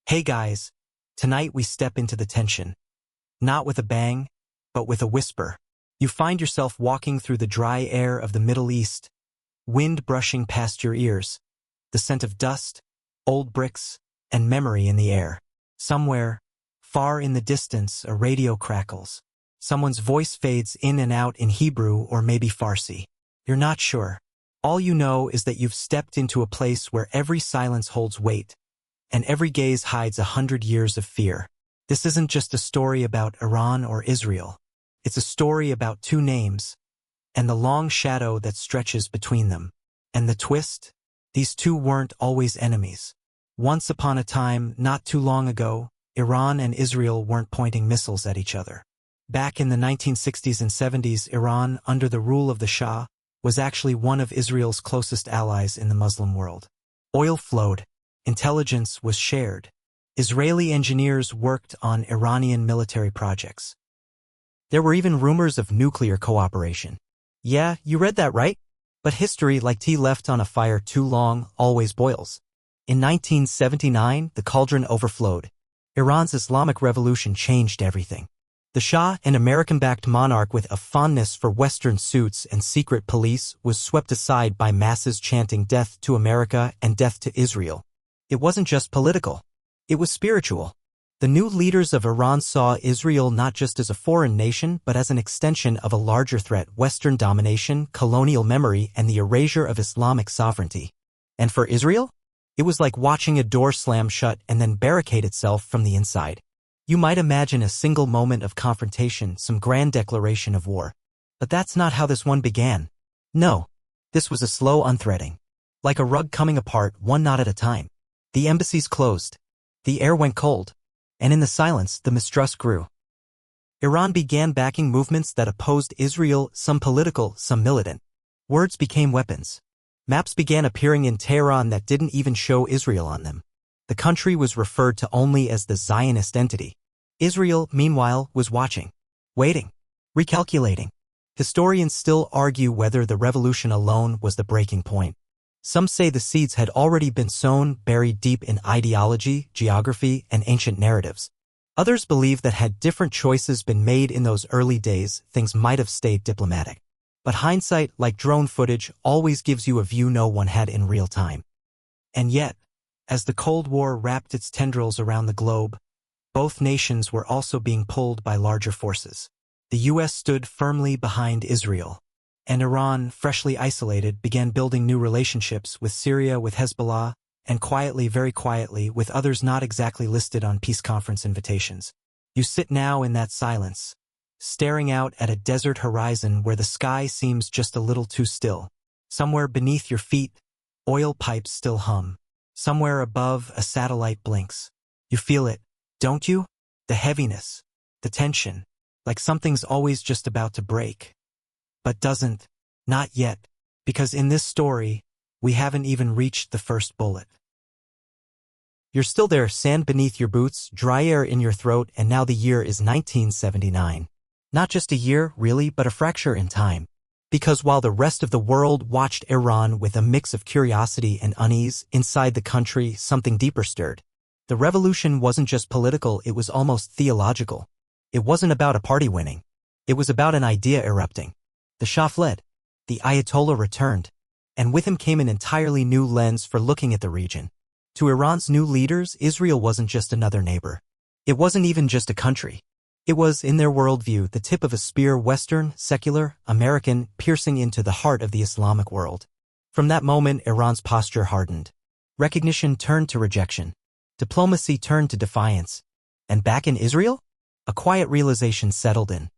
Hey guys, tonight we step into the tension. Not with a bang, but with a whisper. You find yourself walking through the dry air of the Middle East, wind brushing past your ears, the scent of dust, old bricks, and memory in the air. Somewhere, far in the distance, a radio crackles. Someone's voice fades in and out in Hebrew or maybe Farsi. You're not sure. All you know is that you've stepped into a place where every silence holds weight, and every gaze hides 100 years of fear. This isn't just a story about Iran or Israel. It's a story about two names, and the long shadow that stretches between them. And the twist? These two weren't always enemies. Once upon a time, not too long ago, Iran and Israel weren't pointing missiles at each other. Back in the 1960s and 70s, Iran, under the rule of the Shah, was actually one of Israel's closest allies in the Muslim world. Oil flowed. Intelligence was shared. Israeli engineers worked on Iranian military projects. There were even rumors of nuclear cooperation. Yeah, you read that right. But history, like tea left on a fire too long, always boils. In 1979, the cauldron overflowed. Iran's Islamic Revolution changed everything. The Shah, an American-backed monarch with a fondness for Western suits and secret police, was swept aside by masses chanting death to America and death to Israel. It wasn't just political. It was spiritual. The new leaders of Iran saw Israel not just as a foreign nation, but as an extension of a larger threat: Western domination, colonial memory, and the erasure of Islamic sovereignty. And for Israel? It was like watching a door slam shut and then barricade itself from the inside. You might imagine a single moment of confrontation, some grand declaration of war. But that's not how this one began. No. This was a slow unthreading. Like a rug coming apart, one knot at a time. The embassies closed. The air went cold. And in the silence, the mistrust grew. Iran began backing movements that opposed Israel, some political, some militant. Words became weapons. Maps began appearing in Tehran that didn't even show Israel on them. The country was referred to only as the Zionist entity. Israel, meanwhile, was watching, waiting, recalculating. Historians still argue whether the revolution alone was the breaking point. Some say the seeds had already been sown, buried deep in ideology, geography, and ancient narratives. Others believe that had different choices been made in those early days, things might have stayed diplomatic. But hindsight, like drone footage, always gives you a view no one had in real time. And yet, as the Cold War wrapped its tendrils around the globe, both nations were also being pulled by larger forces. The U.S. stood firmly behind Israel, and Iran, freshly isolated, began building new relationships with Syria, with Hezbollah, and quietly, very quietly, with others not exactly listed on peace conference invitations. You sit now in that silence, staring out at a desert horizon where the sky seems just a little too still. Somewhere beneath your feet, oil pipes still hum. Somewhere above, a satellite blinks. You feel it, don't you? The heaviness, the tension, like something's always just about to break. But doesn't. Not yet. Because in this story, we haven't even reached the first bullet. You're still there, sand beneath your boots, dry air in your throat, and now the year is 1979. Not just a year, really, but a fracture in time. Because while the rest of the world watched Iran with a mix of curiosity and unease, inside the country something deeper stirred. The revolution wasn't just political, it was almost theological. It wasn't about a party winning. It was about an idea erupting. The Shah fled. The Ayatollah returned. And with him came an entirely new lens for looking at the region. To Iran's new leaders, Israel wasn't just another neighbor. It wasn't even just a country. It was, in their worldview, the tip of a spear, Western, secular, American, piercing into the heart of the Islamic world. From that moment, Iran's posture hardened. Recognition turned to rejection. Diplomacy turned to defiance. And back in Israel? A quiet realization settled in.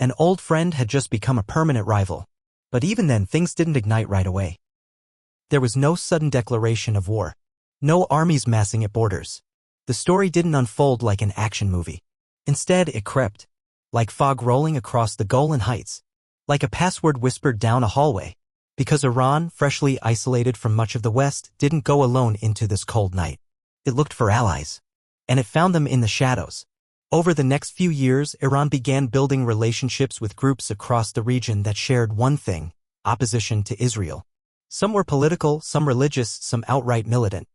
An old friend had just become a permanent rival. But even then, things didn't ignite right away. There was no sudden declaration of war. No armies massing at borders. The story didn't unfold like an action movie. Instead, it crept, like fog rolling across the Golan Heights, like a password whispered down a hallway, because Iran, freshly isolated from much of the West, didn't go alone into this cold night. It looked for allies, and it found them in the shadows. Over the next few years, Iran began building relationships with groups across the region that shared one thing: opposition to Israel. Some were political, some religious, some outright militant.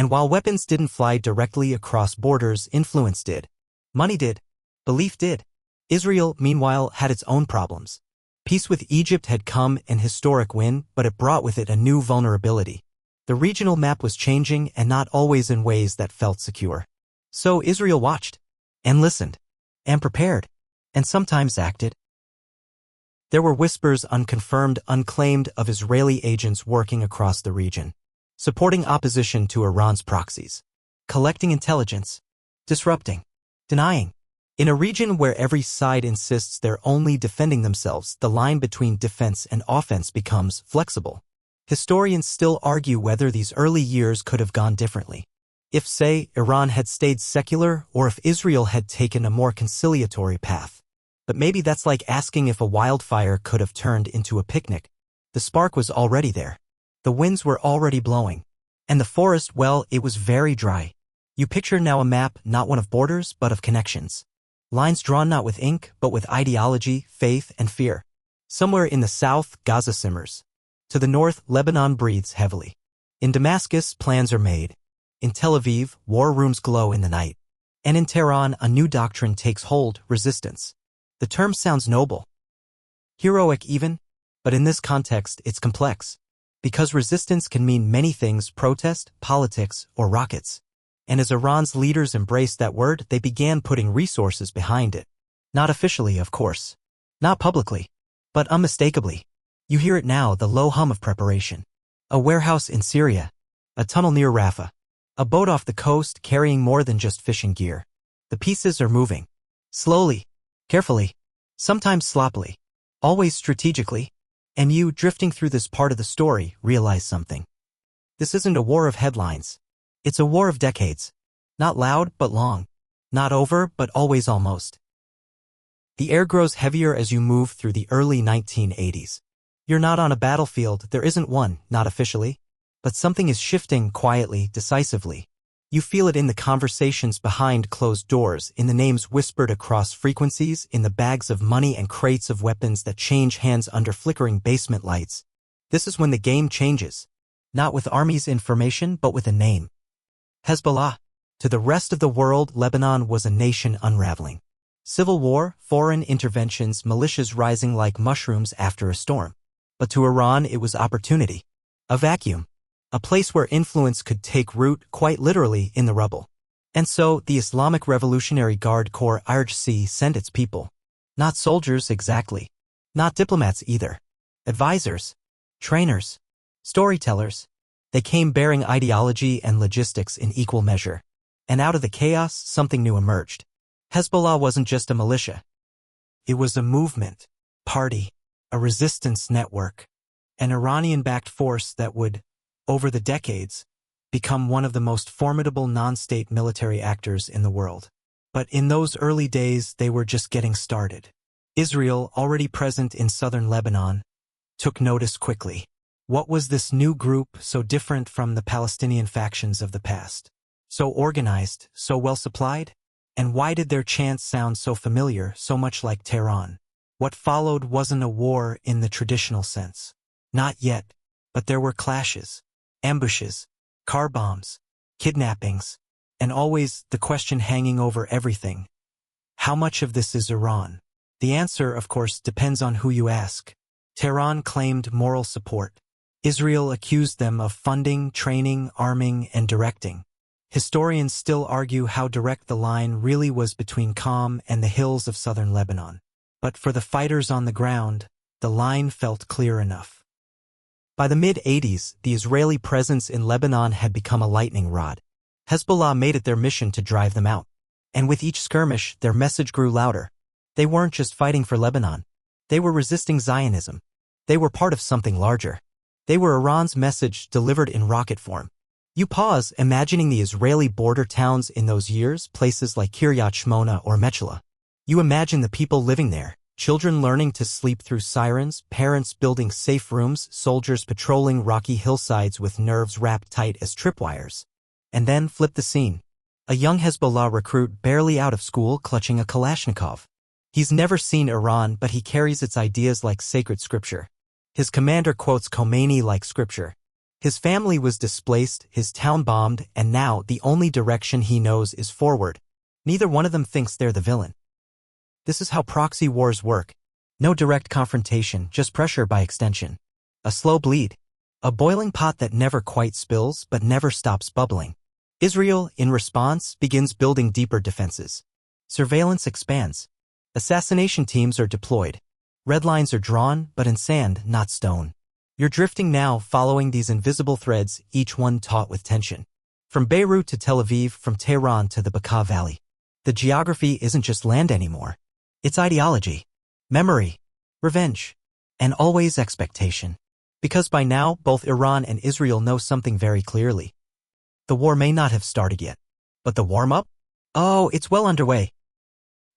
And while weapons didn't fly directly across borders, influence did. Money did. Belief did. Israel, meanwhile, had its own problems. Peace with Egypt had come an historic win, but it brought with it a new vulnerability. The regional map was changing, and not always in ways that felt secure. So Israel watched, and listened, and prepared, and sometimes acted. There were whispers, unconfirmed, unclaimed, of Israeli agents working across the region, supporting opposition to Iran's proxies, collecting intelligence, disrupting, denying. In a region where every side insists they're only defending themselves, the line between defense and offense becomes flexible. Historians still argue whether these early years could have gone differently. If, say, Iran had stayed secular, or if Israel had taken a more conciliatory path. But maybe that's like asking if a wildfire could have turned into a picnic. The spark was already there. The winds were already blowing. And the forest, well, it was very dry. You picture now a map, not one of borders, but of connections. Lines drawn not with ink, but with ideology, faith, and fear. Somewhere in the south, Gaza simmers. To the north, Lebanon breathes heavily. In Damascus, plans are made. In Tel Aviv, war rooms glow in the night. And in Tehran, a new doctrine takes hold, resistance. The term sounds noble, heroic even, but in this context it's complex. Because resistance can mean many things: protest, politics, or rockets. And as Iran's leaders embraced that word, they began putting resources behind it. Not officially, of course. Not publicly. But unmistakably. You hear it now, the low hum of preparation. A warehouse in Syria. A tunnel near Rafah. A boat off the coast carrying more than just fishing gear. The pieces are moving. Slowly. Carefully. Sometimes sloppily. Always strategically. And you, drifting through this part of the story, realize something. This isn't a war of headlines. It's a war of decades. Not loud, but long. Not over, but always almost. The air grows heavier as you move through the early 1980s. You're not on a battlefield, there isn't one, not officially. But something is shifting quietly, decisively. You feel it in the conversations behind closed doors, in the names whispered across frequencies, in the bags of money and crates of weapons that change hands under flickering basement lights. This is when the game changes. Not with armies' information, but with a name. Hezbollah. To the rest of the world, Lebanon was a nation unraveling. Civil war, foreign interventions, militias rising like mushrooms after a storm. But to Iran, it was opportunity. A vacuum. A place where influence could take root, quite literally, in the rubble. And so, the Islamic Revolutionary Guard Corps IRGC sent its people. Not soldiers exactly. Not diplomats either. Advisors. Trainers. Storytellers. They came bearing ideology and logistics in equal measure. And out of the chaos, something new emerged. Hezbollah wasn't just a militia. It was a movement, party, a resistance network, an Iranian-backed force that would, over the decades, become one of the most formidable non-state military actors in the world. But in those early days, they were just getting started. Israel, already present in southern Lebanon, took notice quickly. What was this new group so different from the Palestinian factions of the past? So organized, so well-supplied? And why did their chants sound so familiar, so much like Tehran? What followed wasn't a war in the traditional sense. Not yet, but there were clashes. Ambushes, car bombs, kidnappings, and always the question hanging over everything. How much of this is Iran? The answer, of course, depends on who you ask. Tehran claimed moral support. Israel accused them of funding, training, arming, and directing. Historians still argue how direct the line really was between Qom and the hills of southern Lebanon. But for the fighters on the ground, the line felt clear enough. By the mid-80s, the Israeli presence in Lebanon had become a lightning rod. Hezbollah made it their mission to drive them out. And with each skirmish, their message grew louder. They weren't just fighting for Lebanon. They were resisting Zionism. They were part of something larger. They were Iran's message delivered in rocket form. You pause, imagining the Israeli border towns in those years, places like Kiryat Shmona or Mechela. You imagine the people living there. Children learning to sleep through sirens, parents building safe rooms, soldiers patrolling rocky hillsides with nerves wrapped tight as tripwires. And then flip the scene. A young Hezbollah recruit barely out of school clutching a Kalashnikov. He's never seen Iran, but he carries its ideas like sacred scripture. His commander quotes Khomeini like scripture. His family was displaced, his town bombed, and now the only direction he knows is forward. Neither one of them thinks they're the villain. This is how proxy wars work. No direct confrontation, just pressure by extension. A slow bleed. A boiling pot that never quite spills but never stops bubbling. Israel, in response, begins building deeper defenses. Surveillance expands. Assassination teams are deployed. Red lines are drawn, but in sand, not stone. You're drifting now, following these invisible threads, each one taut with tension. From Beirut to Tel Aviv, from Tehran to the Bekaa Valley. The geography isn't just land anymore. It's ideology, memory, revenge, and always expectation. Because by now, both Iran and Israel know something very clearly. The war may not have started yet. But the warm-up? Oh, it's well underway.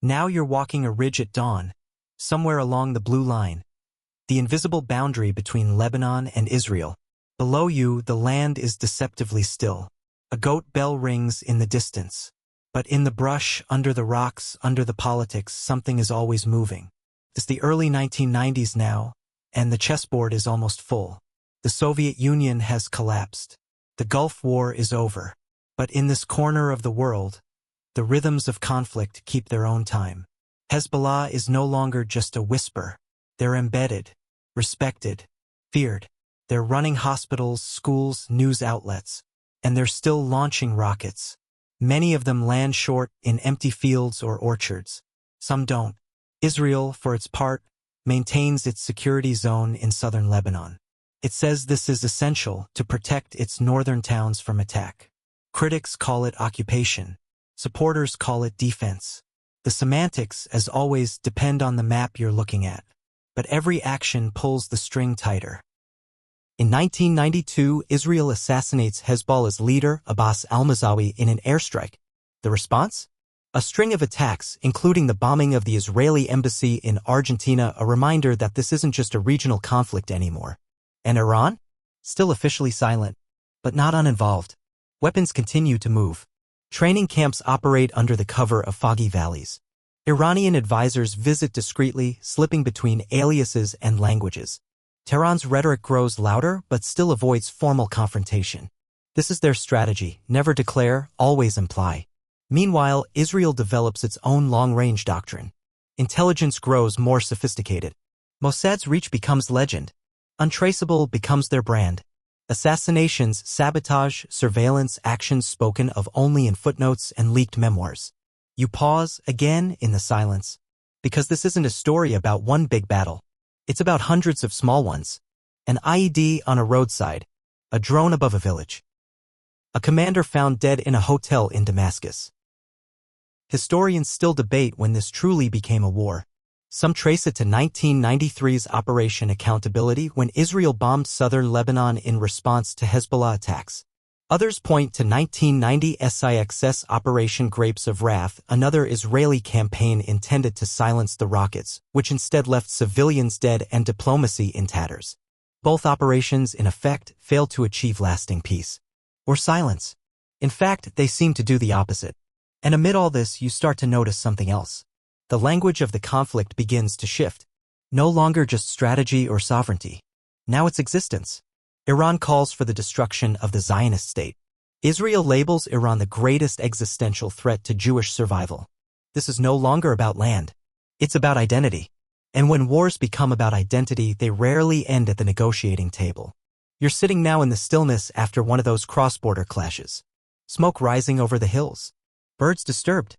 Now you're walking a ridge at dawn, somewhere along the blue line. The invisible boundary between Lebanon and Israel. Below you, the land is deceptively still. A goat bell rings in the distance. But in the brush, under the rocks, under the politics, something is always moving. It's the early 1990s now, and the chessboard is almost full. The Soviet Union has collapsed. The Gulf War is over. But in this corner of the world, the rhythms of conflict keep their own time. Hezbollah is no longer just a whisper. They're embedded, respected, feared. They're running hospitals, schools, news outlets. And they're still launching rockets. Many of them land short in empty fields or orchards. Some don't. Israel, for its part, maintains its security zone in southern Lebanon. It says this is essential to protect its northern towns from attack. Critics call it occupation. Supporters call it defense. The semantics, as always, depend on the map you're looking at. But every action pulls the string tighter. In 1992, Israel assassinates Hezbollah's leader, Abbas al-Mazawi, in an airstrike. The response? A string of attacks, including the bombing of the Israeli embassy in Argentina, a reminder that this isn't just a regional conflict anymore. And Iran? Still officially silent, but not uninvolved. Weapons continue to move. Training camps operate under the cover of foggy valleys. Iranian advisors visit discreetly, slipping between aliases and languages. Tehran's rhetoric grows louder but still avoids formal confrontation. This is their strategy: never declare, always imply. Meanwhile, Israel develops its own long-range doctrine. Intelligence grows more sophisticated. Mossad's reach becomes legend. Untraceable becomes their brand. Assassinations, sabotage, surveillance, actions spoken of only in footnotes and leaked memoirs. You pause, again, in the silence. Because this isn't a story about one big battle. It's about hundreds of small ones. An IED on a roadside. A drone above a village. A commander found dead in a hotel in Damascus. Historians still debate when this truly became a war. Some trace it to 1993's Operation Accountability, when Israel bombed southern Lebanon in response to Hezbollah attacks. Others point to 1990 SIX's Operation Grapes of Wrath, another Israeli campaign intended to silence the rockets, which instead left civilians dead and diplomacy in tatters. Both operations, in effect, failed to achieve lasting peace. Or silence. In fact, they seem to do the opposite. And amid all this, you start to notice something else. The language of the conflict begins to shift. No longer just strategy or sovereignty. Now it's existence. Iran calls for the destruction of the Zionist state. Israel labels Iran the greatest existential threat to Jewish survival. This is no longer about land. It's about identity. And when wars become about identity, they rarely end at the negotiating table. You're sitting now in the stillness after one of those cross-border clashes. Smoke rising over the hills. Birds disturbed.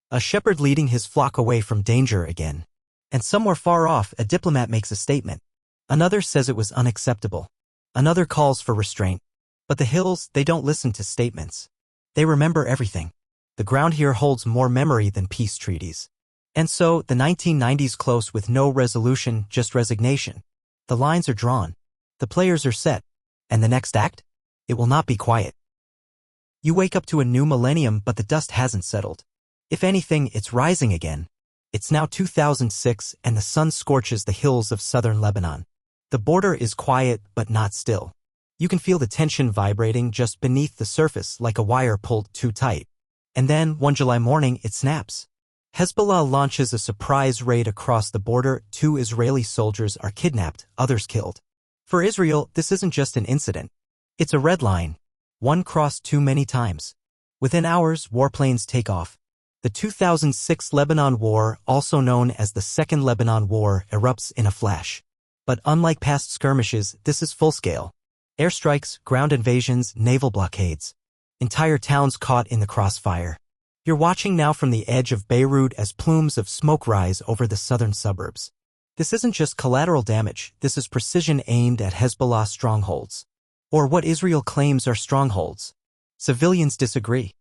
A shepherd leading his flock away from danger again. And somewhere far off, a diplomat makes a statement. Another says it was unacceptable. Another calls for restraint. But the hills, they don't listen to statements. They remember everything. The ground here holds more memory than peace treaties. And so, the 1990s close with no resolution, just resignation. The lines are drawn. The players are set. And the next act? It will not be quiet. You wake up to a new millennium, but the dust hasn't settled. If anything, it's rising again. It's now 2006, and the sun scorches the hills of southern Lebanon. The border is quiet, but not still. You can feel the tension vibrating just beneath the surface, like a wire pulled too tight. And then, one July morning, it snaps. Hezbollah launches a surprise raid across the border. 2 Israeli soldiers are kidnapped, others killed. For Israel, this isn't just an incident. It's a red line, one crossed too many times. Within hours, warplanes take off. The 2006 Lebanon War, also known as the Second Lebanon War, erupts in a flash. But unlike past skirmishes, this is full-scale. Airstrikes, ground invasions, naval blockades. Entire towns caught in the crossfire. You're watching now from the edge of Beirut as plumes of smoke rise over the southern suburbs. This isn't just collateral damage, this is precision aimed at Hezbollah strongholds. Or what Israel claims are strongholds. Civilians disagree.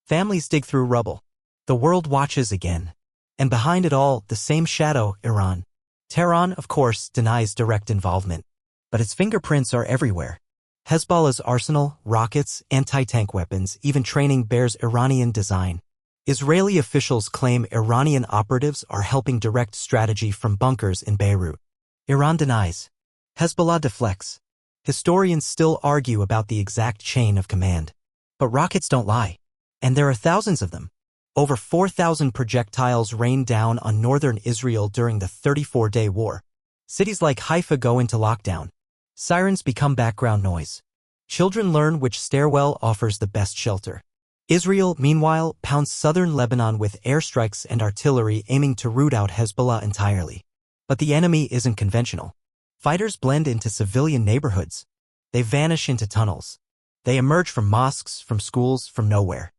Families dig through rubble. The world watches again. And behind it all, the same shadow, Iran. Tehran, of course, denies direct involvement. But its fingerprints are everywhere. Hezbollah's arsenal, rockets, anti-tank weapons, even training bears Iranian design. Israeli officials claim Iranian operatives are helping direct strategy from bunkers in Beirut. Iran denies. Hezbollah deflects. Historians still argue about the exact chain of command. But rockets don't lie. And there are thousands of them. Over 4,000 projectiles rained down on northern Israel during the 34-day war. Cities like Haifa go into lockdown. Sirens become background noise. Children learn which stairwell offers the best shelter. Israel, meanwhile, pounds southern Lebanon with airstrikes and artillery aiming to root out Hezbollah entirely. But the enemy isn't conventional. Fighters blend into civilian neighborhoods. They vanish into tunnels. They emerge from mosques, from schools, from nowhere.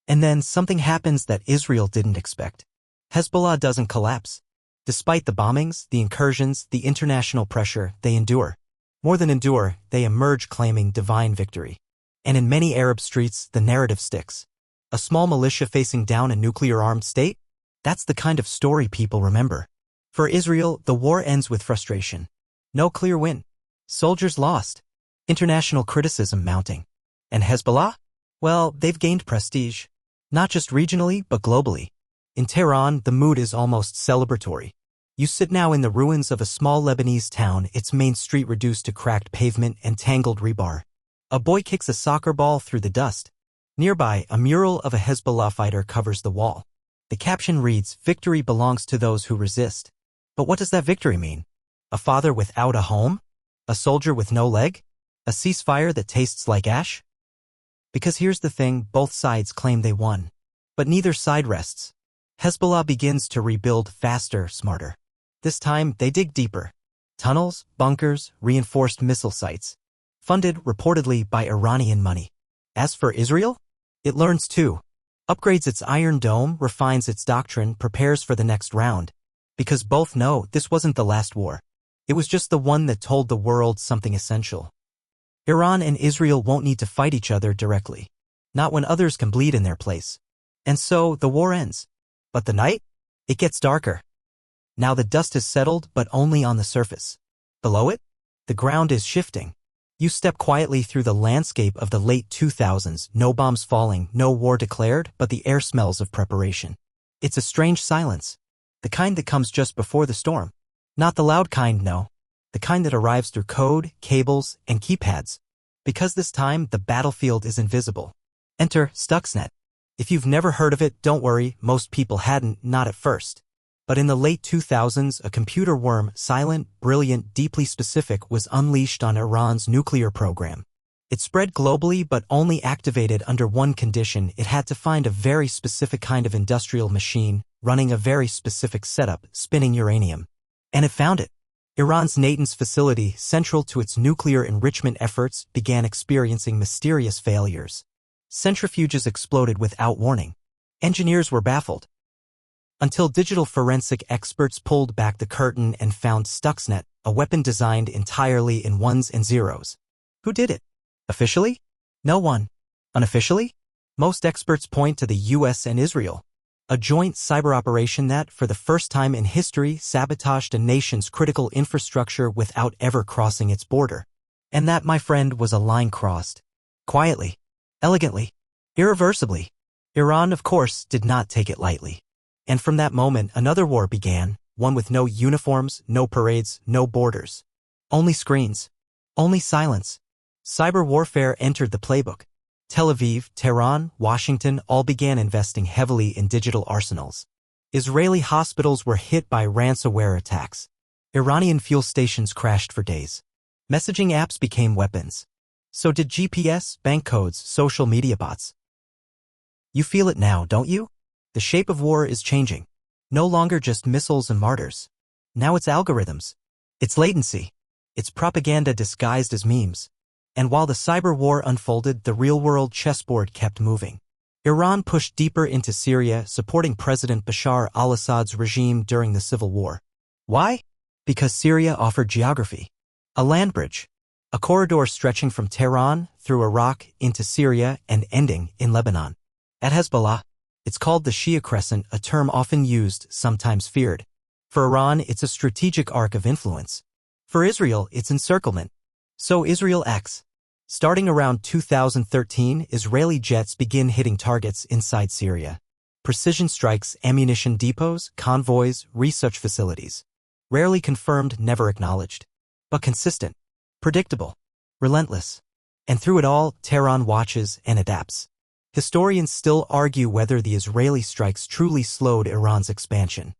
And then something happens that Israel didn't expect. Hezbollah doesn't collapse. Despite the bombings, the incursions, the international pressure, they endure. More than endure, they emerge claiming divine victory. And in many Arab streets, the narrative sticks. A small militia facing down a nuclear-armed state? That's the kind of story people remember. For Israel, the war ends with frustration. No clear win. Soldiers lost. International criticism mounting. And Hezbollah? Well, they've gained prestige. Not just regionally, but globally. In Tehran, the mood is almost celebratory. You sit now in the ruins of a small Lebanese town, its main street reduced to cracked pavement and tangled rebar. A boy kicks a soccer ball through the dust. Nearby, a mural of a Hezbollah fighter covers the wall. The caption reads, "Victory belongs to those who resist." But what does that victory mean? A father without a home? A soldier with no leg? A ceasefire that tastes like ash? Because here's the thing, both sides claim they won. But neither side rests. Hezbollah begins to rebuild faster, smarter. This time, they dig deeper. Tunnels, bunkers, reinforced missile sites. Funded, reportedly, by Iranian money. As for Israel? It learns too. Upgrades its Iron Dome, refines its doctrine, prepares for the next round. Because both know this wasn't the last war. It was just the one that told the world something essential. Iran and Israel won't need to fight each other directly. Not when others can bleed in their place. And so, the war ends. But the night? It gets darker. Now the dust has settled, but only on the surface. Below it? The ground is shifting. You step quietly through the landscape of the late 2000s, no bombs falling, no war declared, but the air smells of preparation. It's a strange silence. The kind that comes just before the storm. Not the loud kind, no. The kind that arrives through code, cables, and keypads. Because this time, the battlefield is invisible. Enter Stuxnet. If you've never heard of it, don't worry, most people hadn't, not at first. But in the late 2000s, a computer worm, silent, brilliant, deeply specific, was unleashed on Iran's nuclear program. It spread globally but only activated under one condition: it had to find a very specific kind of industrial machine, running a very specific setup, spinning uranium. And it found it. Iran's Natanz facility, central to its nuclear enrichment efforts, began experiencing mysterious failures. Centrifuges exploded without warning. Engineers were baffled. Until digital forensic experts pulled back the curtain and found Stuxnet, a weapon designed entirely in ones and zeros. Who did it? Officially? No one. Unofficially? Most experts point to the US and Israel. A joint cyber operation that, for the first time in history, sabotaged a nation's critical infrastructure without ever crossing its border. And that, my friend, was a line crossed. Quietly. Elegantly. Irreversibly. Iran, of course, did not take it lightly. And from that moment, another war began, one with no uniforms, no parades, no borders. Only screens. Only silence. Cyber warfare entered the playbook. Tel Aviv, Tehran, Washington all began investing heavily in digital arsenals. Israeli hospitals were hit by ransomware attacks. Iranian fuel stations crashed for days. Messaging apps became weapons. So did GPS, bank codes, social media bots. You feel it now, don't you? The shape of war is changing. No longer just missiles and martyrs. Now it's algorithms. It's latency. It's propaganda disguised as memes. And while the cyber war unfolded, the real-world chessboard kept moving. Iran pushed deeper into Syria, supporting President Bashar al-Assad's regime during the civil war. Why? Because Syria offered geography. A land bridge. A corridor stretching from Tehran through Iraq into Syria and ending in Lebanon. At Hezbollah, it's called the Shia Crescent, a term often used, sometimes feared. For Iran, it's a strategic arc of influence. For Israel, it's encirclement. So Israel acts. Starting around 2013, Israeli jets begin hitting targets inside Syria. Precision strikes, ammunition depots, convoys, research facilities. Rarely confirmed, never acknowledged. But consistent. Predictable. Relentless. And through it all, Tehran watches and adapts. Historians still argue whether the Israeli strikes truly slowed Iran's expansion.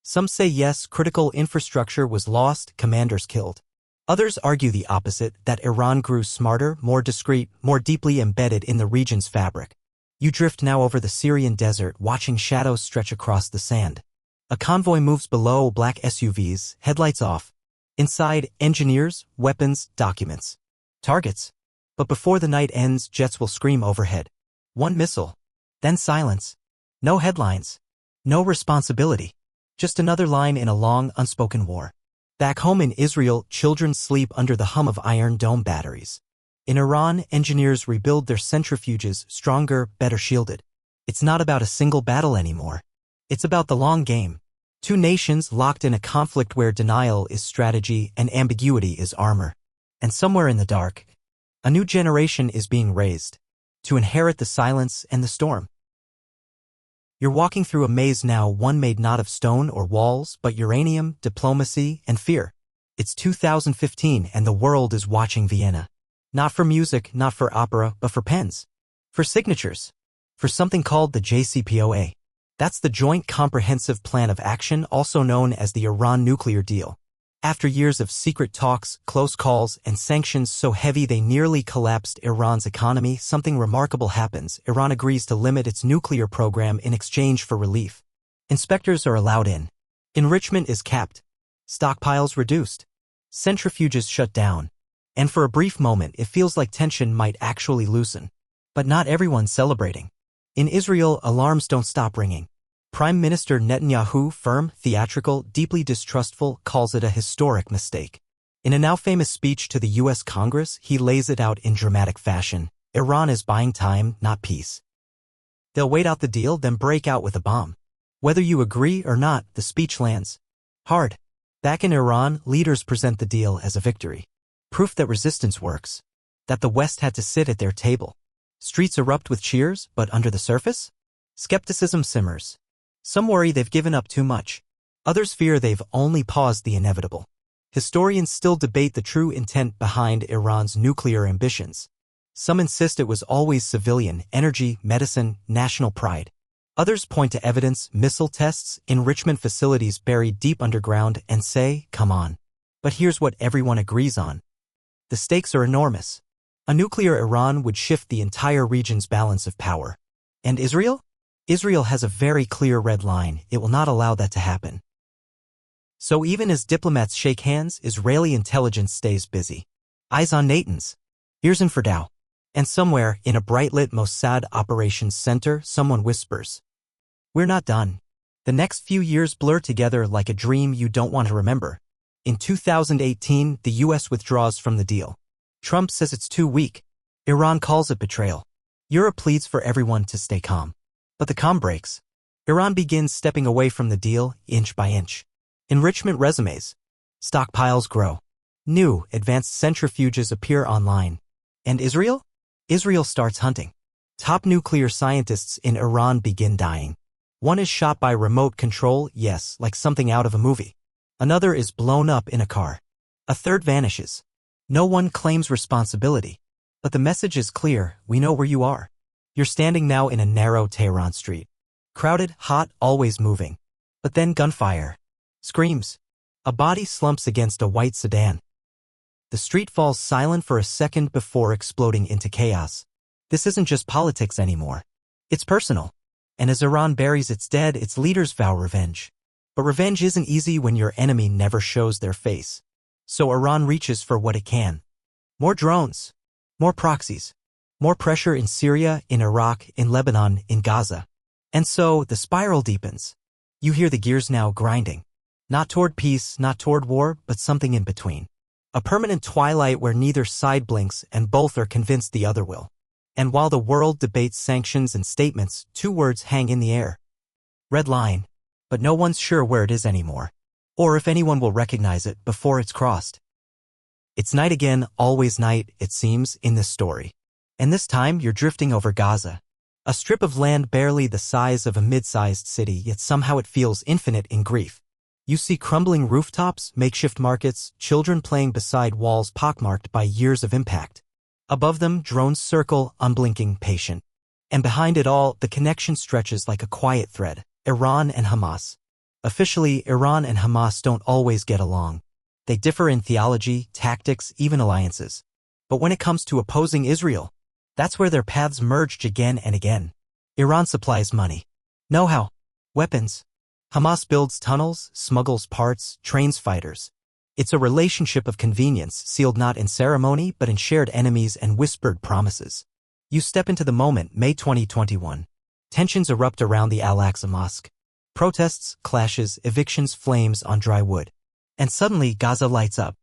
Some say yes, critical infrastructure was lost, commanders killed. Others argue the opposite, that Iran grew smarter, more discreet, more deeply embedded in the region's fabric. You drift now over the Syrian desert, watching shadows stretch across the sand. A convoy moves below, black SUVs, headlights off. Inside, engineers, weapons, documents. Targets. But before the night ends, jets will scream overhead. One missile. Then silence. No headlines. No responsibility. Just another line in a long, unspoken war. Back home in Israel, children sleep under the hum of Iron Dome batteries. In Iran, engineers rebuild their centrifuges, stronger, better shielded. It's not about a single battle anymore. It's about the long game. Two nations locked in a conflict where denial is strategy and ambiguity is armor. And somewhere in the dark, a new generation is being raised to inherit the silence and the storm. You're walking through a maze now, one made not of stone or walls, but uranium, diplomacy, and fear. It's 2015 and the world is watching Vienna. Not for music, not for opera, but for pens. For signatures. For something called the JCPOA. That's the Joint Comprehensive Plan of Action, also known as the Iran nuclear deal. After years of secret talks, close calls, and sanctions so heavy they nearly collapsed Iran's economy, something remarkable happens. Iran agrees to limit its nuclear program in exchange for relief. Inspectors are allowed in. Enrichment is capped. Stockpiles reduced. Centrifuges shut down. And for a brief moment, it feels like tension might actually loosen. But not everyone's celebrating. In Israel, alarms don't stop ringing. Prime Minister Netanyahu, firm, theatrical, deeply distrustful, calls it a historic mistake. In a now famous speech to the U.S. Congress, he lays it out in dramatic fashion. Iran is buying time, not peace. They'll wait out the deal, then break out with a bomb. Whether you agree or not, the speech lands hard. Back in Iran, leaders present the deal as a victory. Proof that resistance works. That the West had to sit at their table. Streets erupt with cheers, but under the surface? Skepticism simmers. Some worry they've given up too much. Others fear they've only paused the inevitable. Historians still debate the true intent behind Iran's nuclear ambitions. Some insist it was always civilian, energy, medicine, national pride. Others point to evidence, missile tests, enrichment facilities buried deep underground, and say, come on. But here's what everyone agrees on. The stakes are enormous. A nuclear Iran would shift the entire region's balance of power. And Israel? Israel has a very clear red line. It will not allow that to happen. So even as diplomats shake hands, Israeli intelligence stays busy. Eyes on Natanz. Ears in Fordow. And somewhere, in a bright-lit Mossad operations center, someone whispers, we're not done. The next few years blur together like a dream you don't want to remember. In 2018, the U.S. withdraws from the deal. Trump says it's too weak. Iran calls it betrayal. Europe pleads for everyone to stay calm. But the calm breaks. Iran begins stepping away from the deal, inch by inch. Enrichment resumes. Stockpiles grow. New, advanced centrifuges appear online. And Israel? Israel starts hunting. Top nuclear scientists in Iran begin dying. One is shot by remote control, yes, like something out of a movie. Another is blown up in a car. A third vanishes. No one claims responsibility. But the message is clear, we know where you are. You're standing now in a narrow Tehran street. Crowded, hot, always moving. But then gunfire. Screams. A body slumps against a white sedan. The street falls silent for a second before exploding into chaos. This isn't just politics anymore. It's personal. And as Iran buries its dead, its leaders vow revenge. But revenge isn't easy when your enemy never shows their face. So Iran reaches for what it can. More drones. More proxies. More pressure in Syria, in Iraq, in Lebanon, in Gaza. And so the spiral deepens. You hear the gears now grinding. Not toward peace, not toward war, but something in between. A permanent twilight where neither side blinks and both are convinced the other will. And while the world debates sanctions and statements, two words hang in the air. Red line. But no one's sure where it is anymore. Or if anyone will recognize it before it's crossed. It's night again, always night, it seems, in this story. And this time you're drifting over Gaza. A strip of land barely the size of a mid-sized city, yet somehow it feels infinite in grief. You see crumbling rooftops, makeshift markets, children playing beside walls pockmarked by years of impact. Above them, drones circle, unblinking, patient. And behind it all, the connection stretches like a quiet thread. Iran and Hamas. Officially, Iran and Hamas don't always get along. They differ in theology, tactics, even alliances. But when it comes to opposing Israel, that's where their paths merged again and again. Iran supplies money, know-how, weapons. Hamas builds tunnels, smuggles parts, trains fighters. It's a relationship of convenience, sealed not in ceremony but in shared enemies and whispered promises. You step into the moment, May 2021. Tensions erupt around the Al-Aqsa Mosque. Protests, clashes, evictions, flames on dry wood. And suddenly Gaza lights up.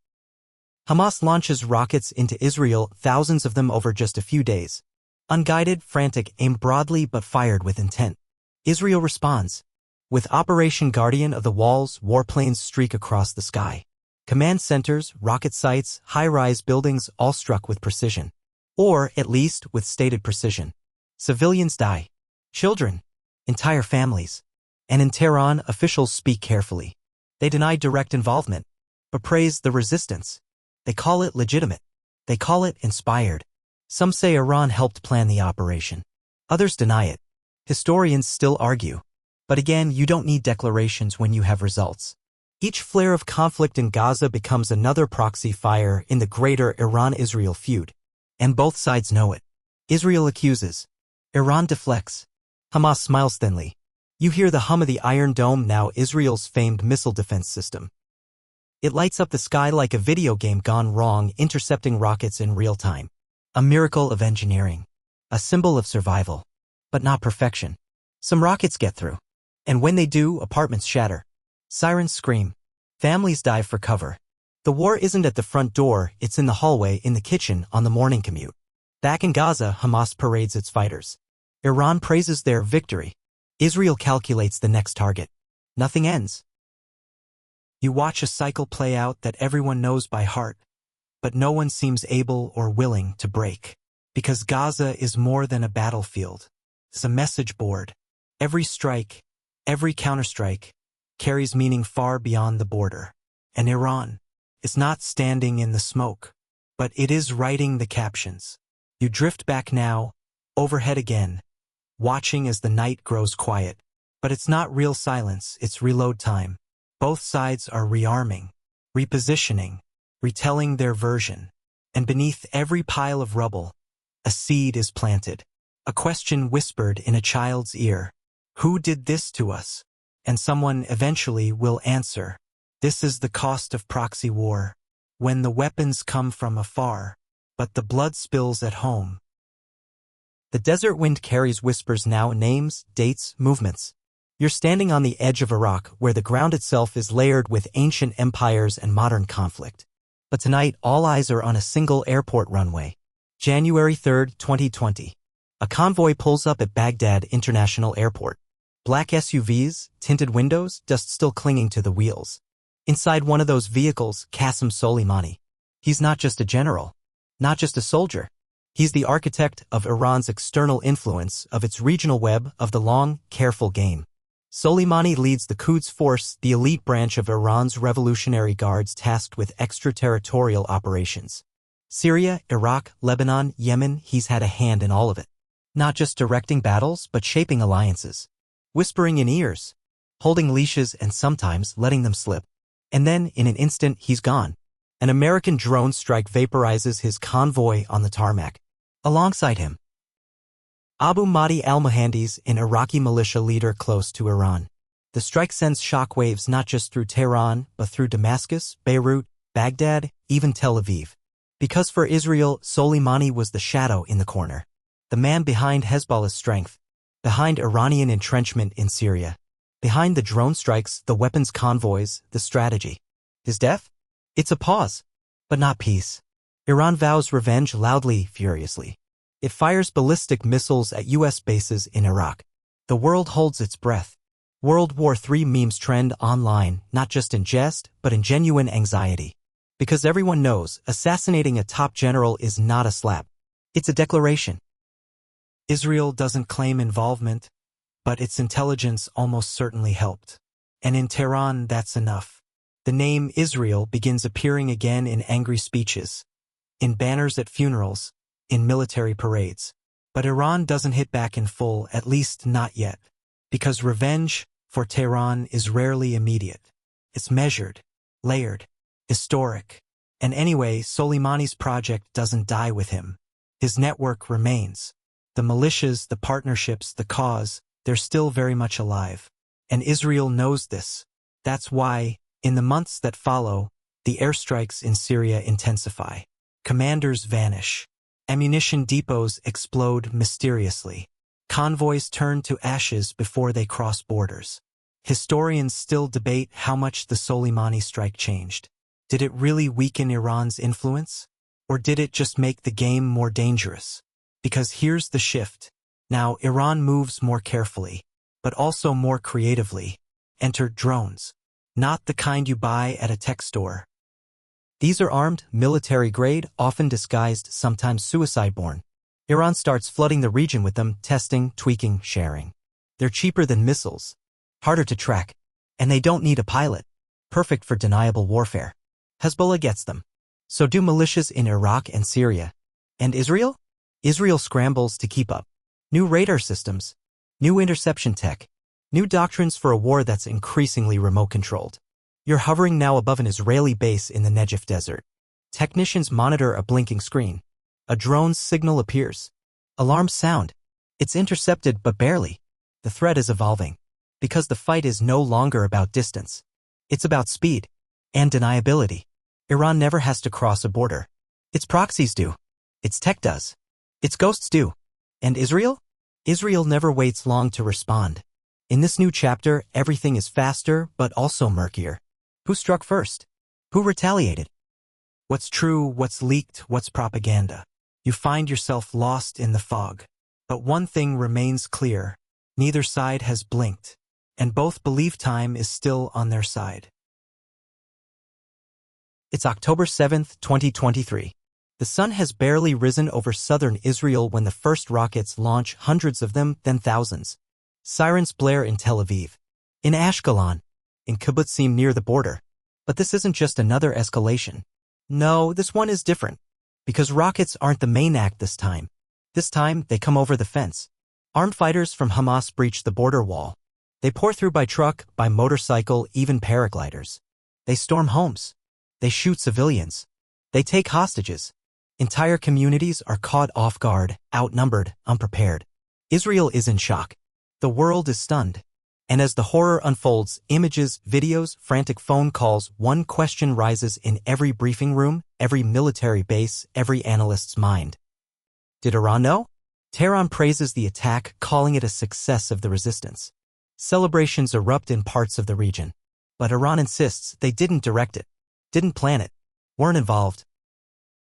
Hamas launches rockets into Israel, thousands of them over just a few days. Unguided, frantic, aimed broadly but fired with intent. Israel responds. With Operation Guardian of the Walls, warplanes streak across the sky. Command centers, rocket sites, high-rise buildings all struck with precision. Or, at least, with stated precision. Civilians die. Children. Entire families. And in Tehran, officials speak carefully. They deny direct involvement, but praise the resistance. They call it legitimate. They call it inspired. Some say Iran helped plan the operation. Others deny it. Historians still argue. But again, you don't need declarations when you have results. Each flare of conflict in Gaza becomes another proxy fire in the greater Iran-Israel feud. And both sides know it. Israel accuses. Iran deflects. Hamas smiles thinly. You hear the hum of the Iron Dome, now Israel's famed missile defense system. It lights up the sky like a video game gone wrong, intercepting rockets in real time. A miracle of engineering. A symbol of survival. But not perfection. Some rockets get through. And when they do, apartments shatter. Sirens scream. Families dive for cover. The war isn't at the front door, it's in the hallway, in the kitchen, on the morning commute. Back in Gaza, Hamas parades its fighters. Iran praises their victory. Israel calculates the next target. Nothing ends. You watch a cycle play out that everyone knows by heart, but no one seems able or willing to break. Because Gaza is more than a battlefield. It's a message board. Every strike, every counterstrike, carries meaning far beyond the border. And Iran is not standing in the smoke, but it is writing the captions. You drift back now, overhead again, watching as the night grows quiet. But it's not real silence, it's reload time. Both sides are rearming, repositioning, retelling their version. And beneath every pile of rubble, a seed is planted. A question whispered in a child's ear. Who did this to us? And someone eventually will answer. This is the cost of proxy war. When the weapons come from afar, but the blood spills at home. The desert wind carries whispers now, names, dates, movements. You're standing on the edge of Iraq, where the ground itself is layered with ancient empires and modern conflict. But tonight, all eyes are on a single airport runway. January 3, 2020. A convoy pulls up at Baghdad International Airport. Black SUVs, tinted windows, dust still clinging to the wheels. Inside one of those vehicles, Qasem Soleimani. He's not just a general, not just a soldier. He's the architect of Iran's external influence, of its regional web, of the long, careful game. Soleimani leads the Quds Force, the elite branch of Iran's Revolutionary Guards tasked with extraterritorial operations. Syria, Iraq, Lebanon, Yemen, he's had a hand in all of it. Not just directing battles, but shaping alliances. Whispering in ears. Holding leashes and sometimes letting them slip. And then, in an instant, he's gone. An American drone strike vaporizes his convoy on the tarmac. Alongside him, Abu Mahdi al-Muhandis, an Iraqi militia leader close to Iran. The strike sends shockwaves not just through Tehran, but through Damascus, Beirut, Baghdad, even Tel Aviv. Because for Israel, Soleimani was the shadow in the corner. The man behind Hezbollah's strength. Behind Iranian entrenchment in Syria. Behind the drone strikes, the weapons convoys, the strategy. His death? It's a pause, but not peace. Iran vows revenge loudly, furiously. It fires ballistic missiles at U.S. bases in Iraq. The world holds its breath. World War III memes trend online, not just in jest, but in genuine anxiety. Because everyone knows, assassinating a top general is not a slap. It's a declaration. Israel doesn't claim involvement, but its intelligence almost certainly helped. And in Tehran, that's enough. The name Israel begins appearing again in angry speeches, in banners at funerals, in military parades. But Iran doesn't hit back in full, at least not yet. Because revenge for Tehran is rarely immediate. It's measured, layered, historic. And anyway, Soleimani's project doesn't die with him. His network remains. The militias, the partnerships, the cause, they're still very much alive. And Israel knows this. That's why, in the months that follow, the airstrikes in Syria intensify. Commanders vanish. Ammunition depots explode mysteriously. Convoys turn to ashes before they cross borders. Historians still debate how much the Soleimani strike changed. Did it really weaken Iran's influence? Or did it just make the game more dangerous? Because here's the shift. Now, Iran moves more carefully, but also more creatively. Enter drones. Not the kind you buy at a tech store. These are armed, military-grade, often disguised, sometimes suicide-borne. Iran starts flooding the region with them, testing, tweaking, sharing. They're cheaper than missiles, harder to track, and they don't need a pilot. Perfect for deniable warfare. Hezbollah gets them. So do militias in Iraq and Syria. And Israel? Israel scrambles to keep up. New radar systems, new interception tech, new doctrines for a war that's increasingly remote-controlled. You're hovering now above an Israeli base in the Negev desert. Technicians monitor a blinking screen. A drone's signal appears. Alarms sound. It's intercepted, but barely. The threat is evolving. Because the fight is no longer about distance. It's about speed and deniability. Iran never has to cross a border. Its proxies do. Its tech does. Its ghosts do. And Israel? Israel never waits long to respond. In this new chapter, everything is faster, but also murkier. Who struck first? Who retaliated? What's true, what's leaked, what's propaganda? You find yourself lost in the fog. But one thing remains clear. Neither side has blinked. And both believe time is still on their side. It's October 7th, 2023. The sun has barely risen over southern Israel when the first rockets launch, hundreds of them, then thousands. Sirens blare in Tel Aviv, in Ashkelon, in kibbutzim near the border. But this isn't just another escalation. No, this one is different. Because rockets aren't the main act this time. This time, they come over the fence. Armed fighters from Hamas breach the border wall. They pour through by truck, by motorcycle, even paragliders. They storm homes. They shoot civilians. They take hostages. Entire communities are caught off guard, outnumbered, unprepared. Israel is in shock. The world is stunned. And as the horror unfolds, images, videos, frantic phone calls, one question rises in every briefing room, every military base, every analyst's mind. Did Iran know? Tehran praises the attack, calling it a success of the resistance. Celebrations erupt in parts of the region. But Iran insists they didn't direct it, didn't plan it, weren't involved.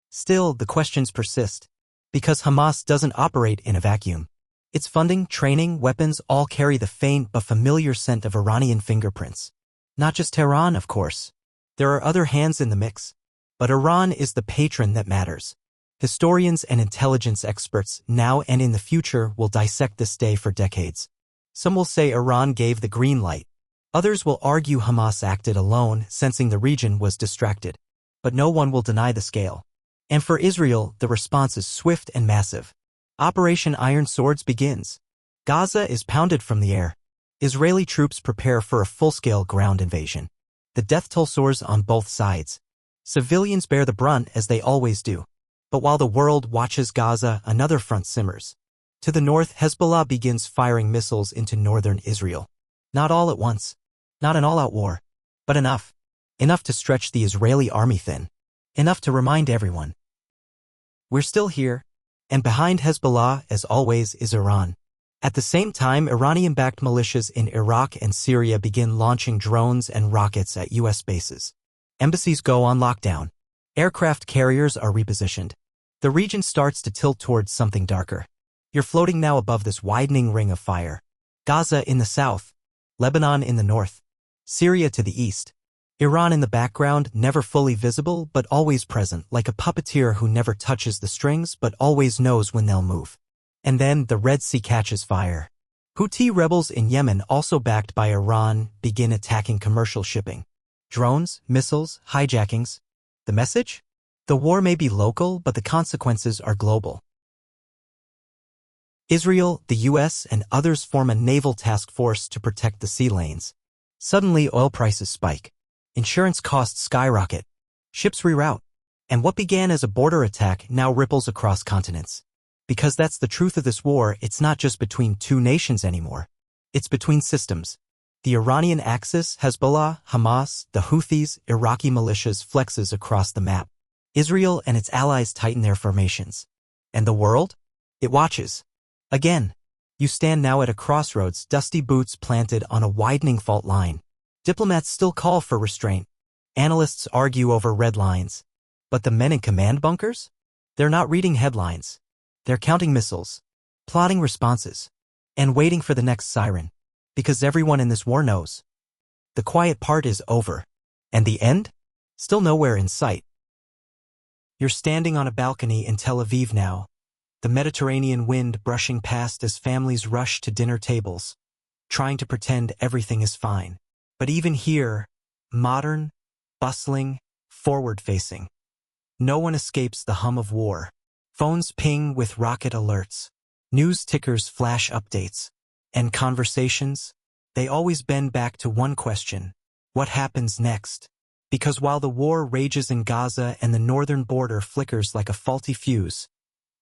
Still, the questions persist. Because Hamas doesn't operate in a vacuum. Its funding, training, weapons all carry the faint but familiar scent of Iranian fingerprints. Not just Tehran, of course. There are other hands in the mix. But Iran is the patron that matters. Historians and intelligence experts, now and in the future, will dissect this day for decades. Some will say Iran gave the green light. Others will argue Hamas acted alone, sensing the region was distracted. But no one will deny the scale. And for Israel, the response is swift and massive. Operation Iron Swords begins. Gaza is pounded from the air. Israeli troops prepare for a full-scale ground invasion. The death toll soars on both sides. Civilians bear the brunt as they always do. But while the world watches Gaza, another front simmers. To the north, Hezbollah begins firing missiles into northern Israel. Not all at once. Not an all-out war. But enough. Enough to stretch the Israeli army thin. Enough to remind everyone. We're still here. And behind Hezbollah, as always, is Iran. At the same time, Iranian-backed militias in Iraq and Syria begin launching drones and rockets at U.S. bases. Embassies go on lockdown. Aircraft carriers are repositioned. The region starts to tilt towards something darker. You're floating now above this widening ring of fire. Gaza in the south, Lebanon in the north, Syria to the east. Iran in the background, never fully visible but always present, like a puppeteer who never touches the strings but always knows when they'll move. And then the Red Sea catches fire. Houthi rebels in Yemen, also backed by Iran, begin attacking commercial shipping. Drones, missiles, hijackings. The message? The war may be local, but the consequences are global. Israel, the U.S., and others form a naval task force to protect the sea lanes. Suddenly, oil prices spike. Insurance costs skyrocket. Ships reroute. And what began as a border attack now ripples across continents. Because that's the truth of this war, it's not just between two nations anymore. It's between systems. The Iranian axis, Hezbollah, Hamas, the Houthis, Iraqi militias flexes across the map. Israel and its allies tighten their formations. And the world? It watches. Again. You stand now at a crossroads, dusty boots planted on a widening fault line. Diplomats still call for restraint. Analysts argue over red lines. But the men in command bunkers? They're not reading headlines. They're counting missiles, plotting responses, and waiting for the next siren. Because everyone in this war knows. The quiet part is over. And the end? Still nowhere in sight. You're standing on a balcony in Tel Aviv now. The Mediterranean wind brushing past as families rush to dinner tables, trying to pretend everything is fine. But even here, modern, bustling, forward-facing. No one escapes the hum of war. Phones ping with rocket alerts. News tickers flash updates. And conversations? They always bend back to one question. What happens next? Because while the war rages in Gaza and the northern border flickers like a faulty fuse,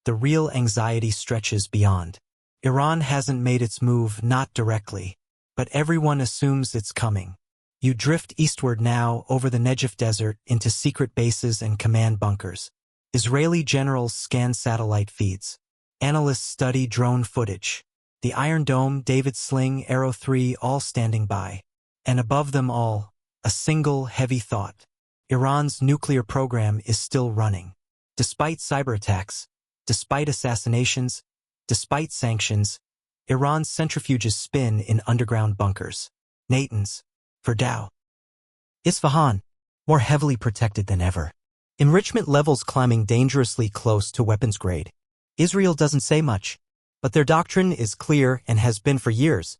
the real anxiety stretches beyond. Iran hasn't made its move, not directly. But everyone assumes it's coming. You drift eastward now over the Negev desert into secret bases and command bunkers. Israeli generals scan satellite feeds. Analysts study drone footage. The Iron Dome, David Sling, Arrow 3 all standing by. And above them all, a single heavy thought. Iran's nuclear program is still running. Despite cyber attacks, despite assassinations, despite sanctions, Iran's centrifuges spin in underground bunkers. Natanz, Verdun, Isfahan, more heavily protected than ever. Enrichment levels climbing dangerously close to weapons grade. Israel doesn't say much, but their doctrine is clear and has been for years.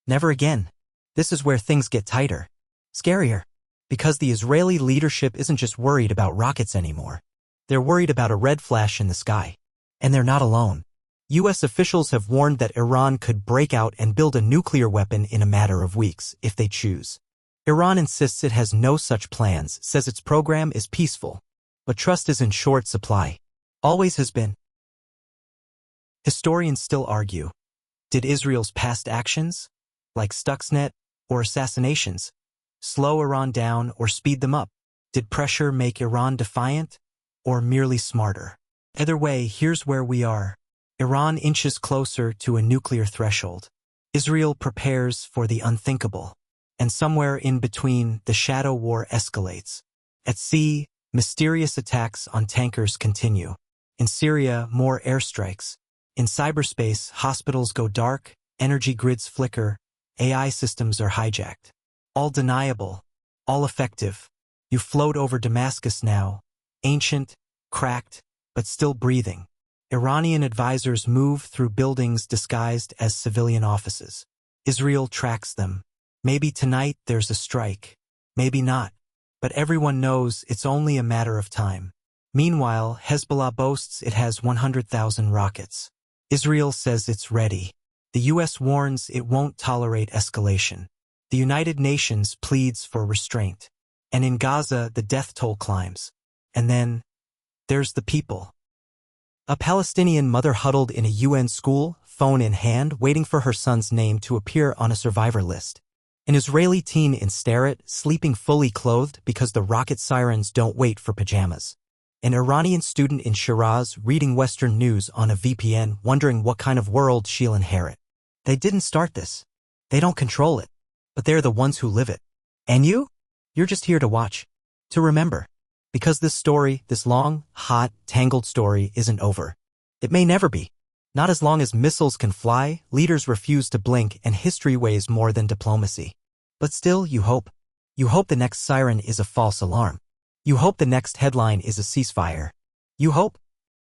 Never again. This is where things get tighter. Scarier. Because the Israeli leadership isn't just worried about rockets anymore. They're worried about a red flash in the sky. And they're not alone. U.S. officials have warned that Iran could break out and build a nuclear weapon in a matter of weeks, if they choose. Iran insists it has no such plans, says its program is peaceful. But trust is in short supply. Always has been. Historians still argue. Did Israel's past actions, like Stuxnet or assassinations, slow Iran down or speed them up? Did pressure make Iran defiant or merely smarter? Either way, here's where we are. Iran inches closer to a nuclear threshold. Israel prepares for the unthinkable. And somewhere in between, the shadow war escalates. At sea, mysterious attacks on tankers continue. In Syria, more airstrikes. In cyberspace, hospitals go dark, energy grids flicker, AI systems are hijacked. All deniable, all effective. You float over Damascus now, ancient, cracked, but still breathing. Iranian advisors move through buildings disguised as civilian offices. Israel tracks them. Maybe tonight there's a strike. Maybe not. But everyone knows it's only a matter of time. Meanwhile, Hezbollah boasts it has 100,000 rockets. Israel says it's ready. The U.S. warns it won't tolerate escalation. The United Nations pleads for restraint. And in Gaza, the death toll climbs. And then, there's the people. A Palestinian mother huddled in a UN school, phone in hand, waiting for her son's name to appear on a survivor list. An Israeli teen in Steret, sleeping fully clothed because the rocket sirens don't wait for pajamas. An Iranian student in Shiraz reading Western news on a VPN, wondering what kind of world she'll inherit. They didn't start this. They don't control it. But they're the ones who live it. And you? You're just here to watch. To remember. Because this story, this long, hot, tangled story isn't over. It may never be. Not as long as missiles can fly, leaders refuse to blink, and history weighs more than diplomacy. But still, you hope. You hope the next siren is a false alarm. You hope the next headline is a ceasefire. You hope.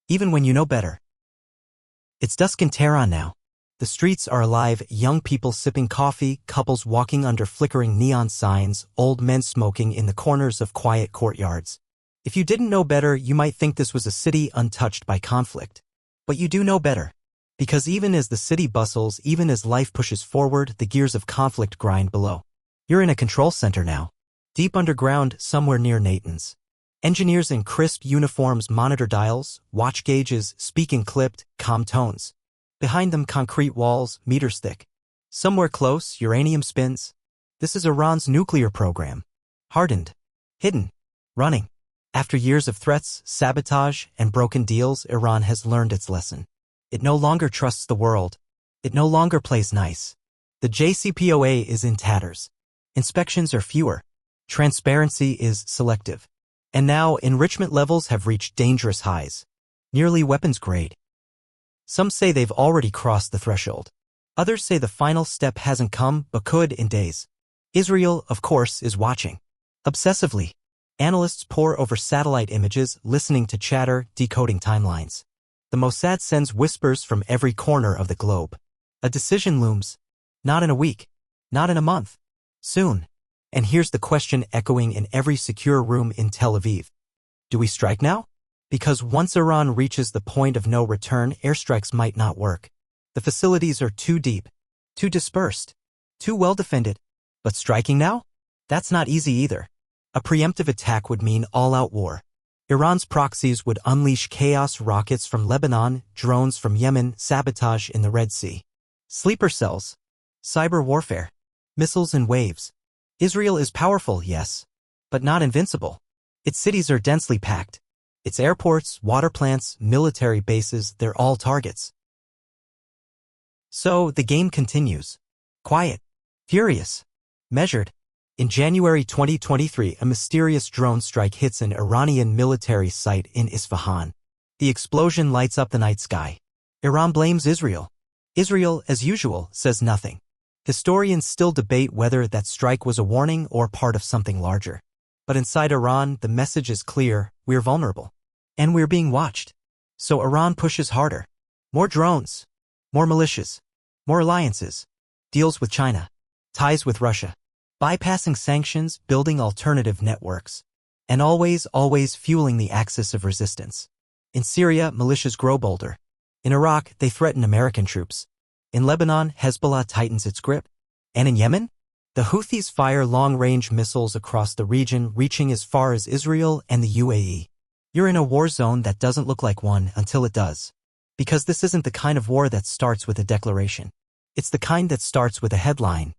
Even when you know better. It's dusk in Tehran now. The streets are alive, young people sipping coffee, couples walking under flickering neon signs, old men smoking in the corners of quiet courtyards. If you didn't know better, you might think this was a city untouched by conflict. But you do know better. Because even as the city bustles, even as life pushes forward, the gears of conflict grind below. You're in a control center now. Deep underground, somewhere near Nathan's. Engineers in crisp uniforms monitor dials, watch gauges, speak in clipped, calm tones. Behind them, concrete walls, meters thick. Somewhere close, uranium spins. This is Iran's nuclear program. Hardened. Hidden. Running. After years of threats, sabotage, and broken deals, Iran has learned its lesson. It no longer trusts the world. It no longer plays nice. The JCPOA is in tatters. Inspections are fewer. Transparency is selective. And now, enrichment levels have reached dangerous highs. Nearly weapons grade. Some say they've already crossed the threshold. Others say the final step hasn't come, but could in days. Israel, of course, is watching. Obsessively. Analysts pore over satellite images, listening to chatter, decoding timelines. The Mossad sends whispers from every corner of the globe. A decision looms. Not in a week. Not in a month. Soon. And here's the question echoing in every secure room in Tel Aviv. Do we strike now? Because once Iran reaches the point of no return, airstrikes might not work. The facilities are too deep, too dispersed, too well defended. But striking now? That's not easy either. A preemptive attack would mean all-out war. Iran's proxies would unleash chaos, rockets from Lebanon, drones from Yemen, sabotage in the Red Sea. Sleeper cells. Cyber warfare. Missiles in waves. Israel is powerful, yes, but not invincible. Its cities are densely packed. Its airports, water plants, military bases, they're all targets. So, the game continues. Quiet. Furious. Measured. In January 2023, a mysterious drone strike hits an Iranian military site in Isfahan. The explosion lights up the night sky. Iran blames Israel. Israel, as usual, says nothing. Historians still debate whether that strike was a warning or part of something larger. But inside Iran, the message is clear: we're vulnerable. And we're being watched. So Iran pushes harder. More drones. More militias. More alliances. Deals with China. Ties with Russia. Bypassing sanctions, building alternative networks. And always fueling the axis of resistance. In Syria, militias grow bolder. In Iraq, they threaten American troops. In Lebanon, Hezbollah tightens its grip. And in Yemen? The Houthis fire long-range missiles across the region, reaching as far as Israel and the UAE. You're in a war zone that doesn't look like one until it does. Because this isn't the kind of war that starts with a declaration. It's the kind that starts with a headline.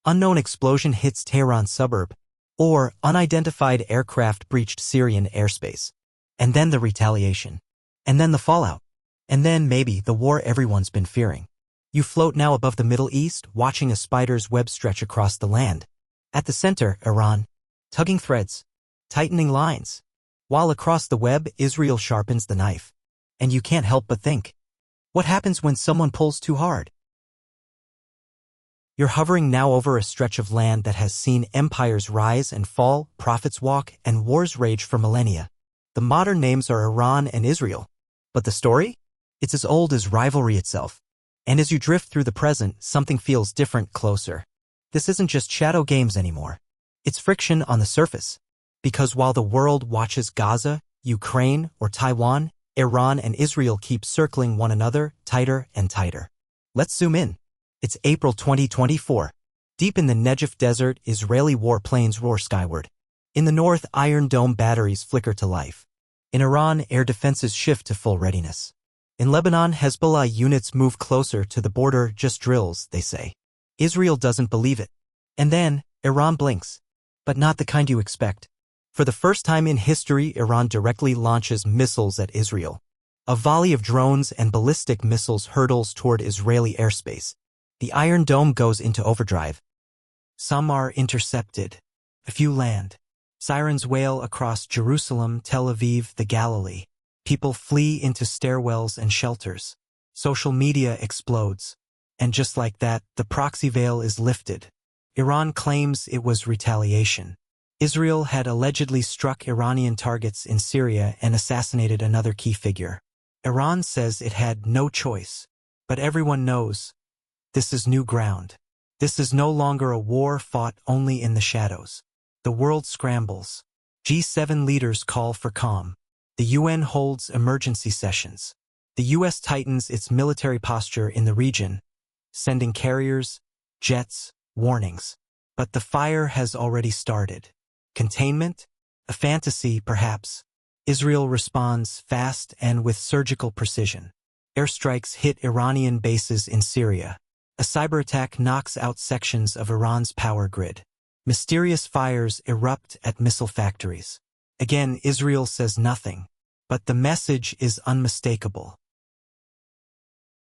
Unknown explosion hits Tehran suburb. Or unidentified aircraft breached Syrian airspace. And then the retaliation. And then the fallout. And then, maybe, the war everyone's been fearing. You float now above the Middle East, watching a spider's web stretch across the land. At the center, Iran. Tugging threads. Tightening lines. While across the web, Israel sharpens the knife. And you can't help but think. What happens when someone pulls too hard? You're hovering now over a stretch of land that has seen empires rise and fall, prophets walk, and wars rage for millennia. The modern names are Iran and Israel. But the story? It's as old as rivalry itself. And as you drift through the present, something feels different, closer. This isn't just shadow games anymore. It's friction on the surface. Because while the world watches Gaza, Ukraine, or Taiwan, Iran and Israel keep circling one another tighter and tighter. Let's zoom in. It's April 2024. Deep in the Negev desert, Israeli warplanes roar skyward. In the north, Iron Dome batteries flicker to life. In Iran, air defenses shift to full readiness. In Lebanon, Hezbollah units move closer to the border, just drills, they say. Israel doesn't believe it. And then, Iran blinks. But not the kind you expect. For the first time in history, Iran directly launches missiles at Israel. A volley of drones and ballistic missiles hurtles toward Israeli airspace. The Iron Dome goes into overdrive. Some are intercepted. A few land. Sirens wail across Jerusalem, Tel Aviv, the Galilee. People flee into stairwells and shelters. Social media explodes. And just like that, the proxy veil is lifted. Iran claims it was retaliation. Israel had allegedly struck Iranian targets in Syria and assassinated another key figure. Iran says it had no choice. But everyone knows. This is new ground. This is no longer a war fought only in the shadows. The world scrambles. G7 leaders call for calm. The UN holds emergency sessions. The US tightens its military posture in the region, sending carriers, jets, warnings. But the fire has already started. Containment? A fantasy, perhaps. Israel responds fast and with surgical precision. Airstrikes hit Iranian bases in Syria. A cyber attack knocks out sections of Iran's power grid. Mysterious fires erupt at missile factories. Again, Israel says nothing. But the message is unmistakable.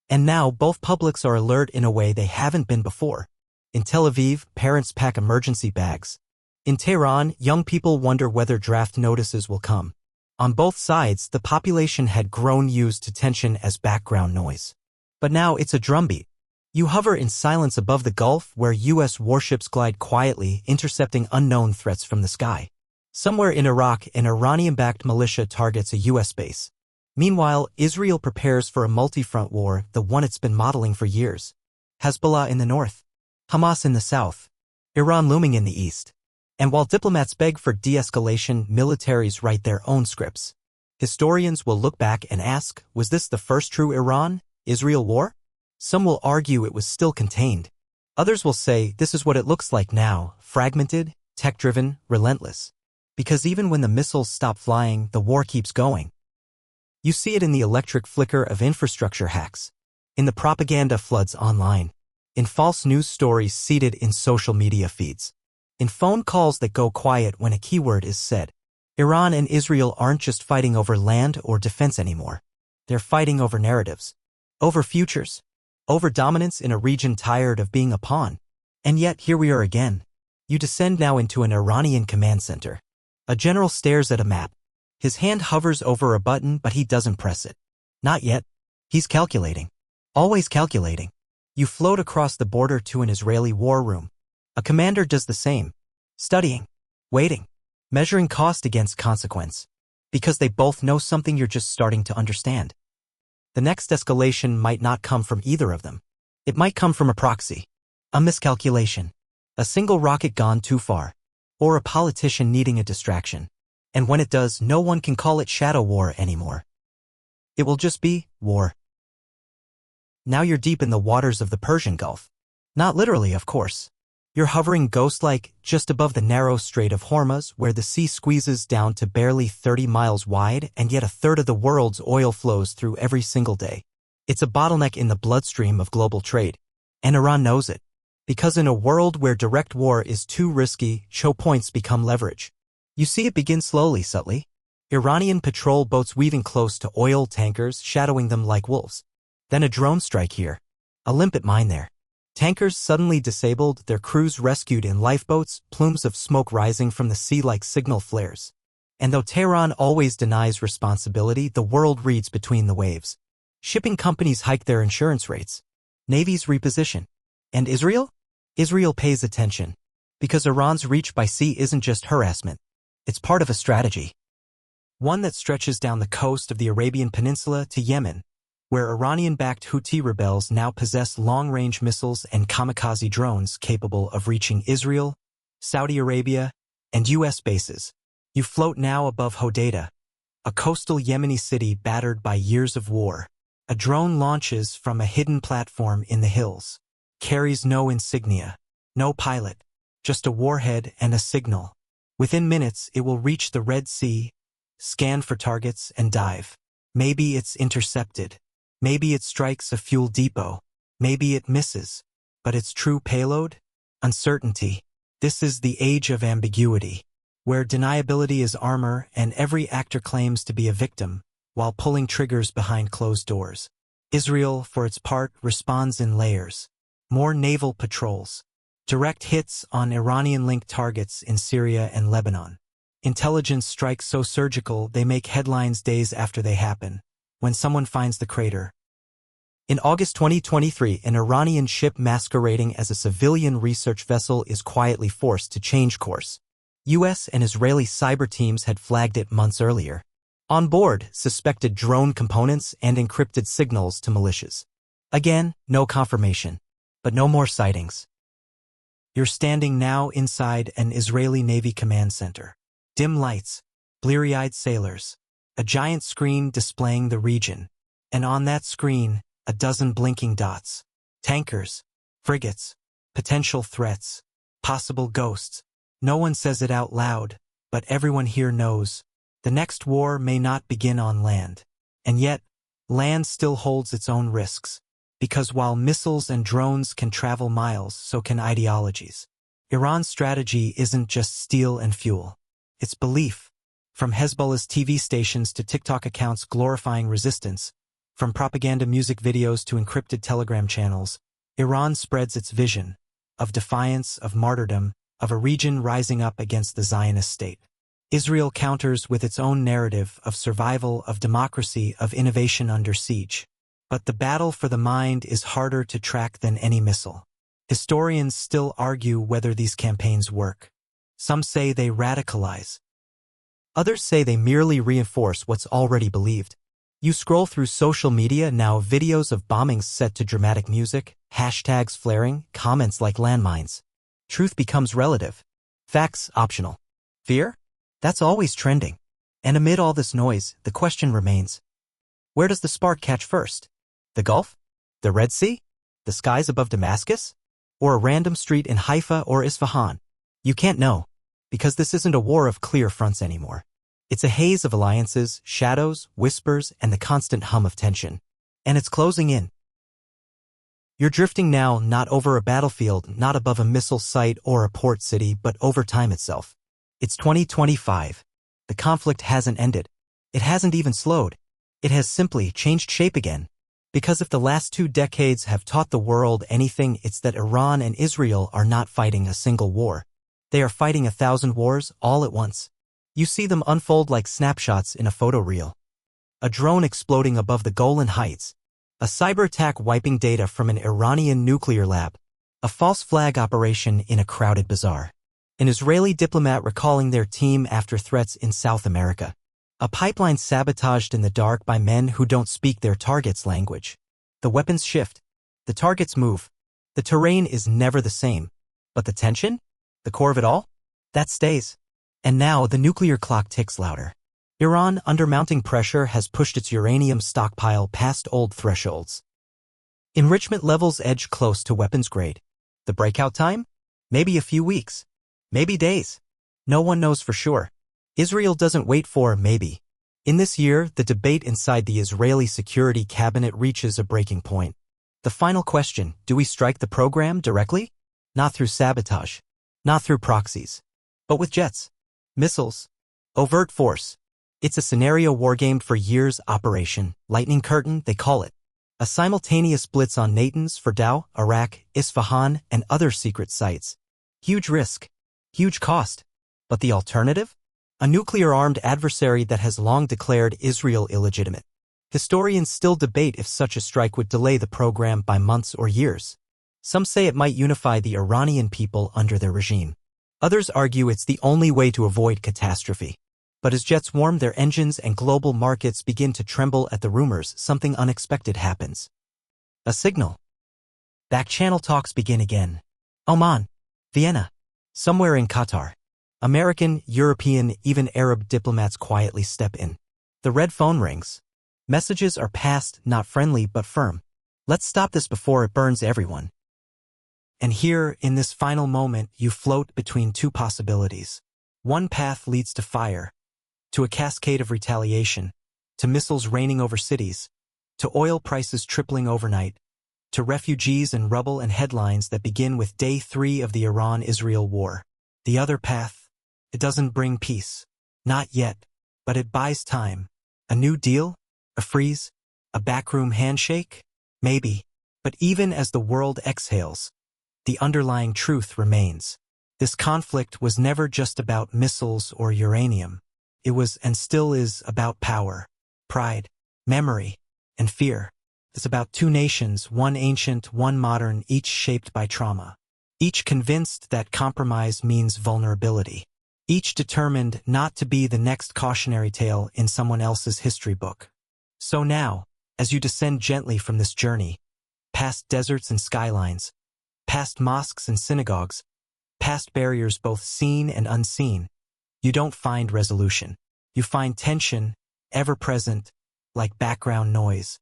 And now both publics are alert in a way they haven't been before. In Tel Aviv, parents pack emergency bags. In Tehran, young people wonder whether draft notices will come. On both sides, the population had grown used to tension as background noise. But now it's a drumbeat. You hover in silence above the Gulf where U.S. warships glide quietly, intercepting unknown threats from the sky. Somewhere in Iraq, an Iranian-backed militia targets a U.S. base. Meanwhile, Israel prepares for a multi-front war, the one it's been modeling for years. Hezbollah in the north. Hamas in the south. Iran looming in the east. And while diplomats beg for de-escalation, militaries write their own scripts. Historians will look back and ask, was this the first true Iran-Israel war? Some will argue it was still contained. Others will say this is what it looks like now, fragmented, tech-driven, relentless. Because even when the missiles stop flying, the war keeps going. You see it in the electric flicker of infrastructure hacks, in the propaganda floods online, in false news stories seeded in social media feeds, in phone calls that go quiet when a keyword is said. Iran and Israel aren't just fighting over land or defense anymore. They're fighting over narratives, over futures, over dominance in a region tired of being a pawn. And yet, here we are again. You descend now into an Iranian command center. A general stares at a map. His hand hovers over a button, but he doesn't press it. Not yet. He's calculating. Always calculating. You float across the border to an Israeli war room. A commander does the same. Studying. Waiting. Measuring cost against consequence. Because they both know something you're just starting to understand. The next escalation might not come from either of them. It might come from a proxy. A miscalculation. A single rocket gone too far. Or a politician needing a distraction. And when it does, no one can call it shadow war anymore. It will just be war. Now you're deep in the waters of the Persian Gulf. Not literally, of course. You're hovering ghost-like just above the narrow Strait of Hormuz, where the sea squeezes down to barely 30 miles wide, and yet a third of the world's oil flows through every single day. It's a bottleneck in the bloodstream of global trade. And Iran knows it. Because in a world where direct war is too risky, choke points become leverage. You see it begin slowly, subtly. Iranian patrol boats weaving close to oil tankers, shadowing them like wolves. Then a drone strike here. A limpet mine there. Tankers suddenly disabled, their crews rescued in lifeboats, plumes of smoke rising from the sea like signal flares. And though Tehran always denies responsibility, the world reads between the waves. Shipping companies hike their insurance rates. Navies reposition. And Israel? Israel pays attention. Because Iran's reach by sea isn't just harassment. It's part of a strategy. One that stretches down the coast of the Arabian Peninsula to Yemen, where Iranian-backed Houthi rebels now possess long-range missiles and kamikaze drones capable of reaching Israel, Saudi Arabia, and U.S. bases. You float now above Hodeidah, a coastal Yemeni city battered by years of war. A drone launches from a hidden platform in the hills. Carries no insignia. No pilot, just a warhead and a signal. Within minutes, it will reach the Red Sea, scan for targets, and dive. Maybe it's intercepted. Maybe it strikes a fuel depot. Maybe it misses. But its true payload? Uncertainty. This is the age of ambiguity, where deniability is armor and every actor claims to be a victim, while pulling triggers behind closed doors. Israel, for its part, responds in layers. More naval patrols. Direct hits on Iranian-linked targets in Syria and Lebanon. Intelligence strikes so surgical they make headlines days after they happen, when someone finds the crater. In August 2023, an Iranian ship masquerading as a civilian research vessel is quietly forced to change course. U.S. and Israeli cyber teams had flagged it months earlier. On board, suspected drone components and encrypted signals to militias. Again, no confirmation. But no more sightings. You're standing now inside an Israeli Navy command center. Dim lights, bleary-eyed sailors, a giant screen displaying the region. And on that screen, a dozen blinking dots. Tankers, frigates, potential threats, possible ghosts. No one says it out loud, but everyone here knows. The next war may not begin on land. And yet, land still holds its own risks. Because while missiles and drones can travel miles, so can ideologies. Iran's strategy isn't just steel and fuel. It's belief. From Hezbollah's TV stations to TikTok accounts glorifying resistance, from propaganda music videos to encrypted Telegram channels, Iran spreads its vision of defiance, of martyrdom, of a region rising up against the Zionist state. Israel counters with its own narrative of survival, of democracy, of innovation under siege. But the battle for the mind is harder to track than any missile. Historians still argue whether these campaigns work. Some say they radicalize. Others say they merely reinforce what's already believed. You scroll through social media now, videos of bombings set to dramatic music, hashtags flaring, comments like landmines. Truth becomes relative. Facts optional. Fear? That's always trending. And amid all this noise, the question remains. Where does the spark catch first? The Gulf? The Red Sea? The skies above Damascus? Or a random street in Haifa or Isfahan? You can't know, because this isn't a war of clear fronts anymore. It's a haze of alliances, shadows, whispers, and the constant hum of tension. And it's closing in. You're drifting now, not over a battlefield, not above a missile site or a port city, but over time itself. It's 2025. The conflict hasn't ended. It hasn't even slowed. It has simply changed shape again. Because if the last 2 decades have taught the world anything, it's that Iran and Israel are not fighting a single war. They are fighting 1,000 wars all at once. You see them unfold like snapshots in a photo reel. A drone exploding above the Golan Heights. A cyber attack wiping data from an Iranian nuclear lab. A false flag operation in a crowded bazaar. An Israeli diplomat recalling their team after threats in South America. A pipeline sabotaged in the dark by men who don't speak their target's language. The weapons shift. The targets move. The terrain is never the same. But the tension? The core of it all? That stays. And now the nuclear clock ticks louder. Iran, under mounting pressure, has pushed its uranium stockpile past old thresholds. Enrichment levels edge close to weapons grade. The breakout time? Maybe a few weeks. Maybe days. No one knows for sure. Israel doesn't wait for maybe. In this year, the debate inside the Israeli Security Cabinet reaches a breaking point. The final question, do we strike the program directly? Not through sabotage. Not through proxies. But with jets. Missiles. Overt force. It's a scenario wargamed for years. Operation Lightning Curtain, they call it. A simultaneous blitz on Natanz, Fordow, Iraq, Isfahan, and other secret sites. Huge risk. Huge cost. But the alternative? A nuclear-armed adversary that has long declared Israel illegitimate. Historians still debate if such a strike would delay the program by months or years. Some say it might unify the Iranian people under their regime. Others argue it's the only way to avoid catastrophe. But as jets warm their engines and global markets begin to tremble at the rumors, something unexpected happens. A signal. Back-channel talks begin again. Oman. Vienna. Somewhere in Qatar. American, European, even Arab diplomats quietly step in. The red phone rings. Messages are passed, not friendly but firm. Let's stop this before it burns everyone. And here, in this final moment, you float between two possibilities. One path leads to fire, to a cascade of retaliation, to missiles raining over cities, to oil prices tripling overnight, to refugees and rubble and headlines that begin with Day 3 of the Iran-Israel war. The other path, it doesn't bring peace. Not yet, but it buys time. A new deal? A freeze? A backroom handshake? Maybe. But even as the world exhales, the underlying truth remains. This conflict was never just about missiles or uranium. It was and still is about power, pride, memory, and fear. It's about two nations, one ancient, one modern, each shaped by trauma. Each convinced that compromise means vulnerability. Each determined not to be the next cautionary tale in someone else's history book. So now, as you descend gently from this journey, past deserts and skylines, past mosques and synagogues, past barriers both seen and unseen, you don't find resolution. You find tension, ever present, like background noise.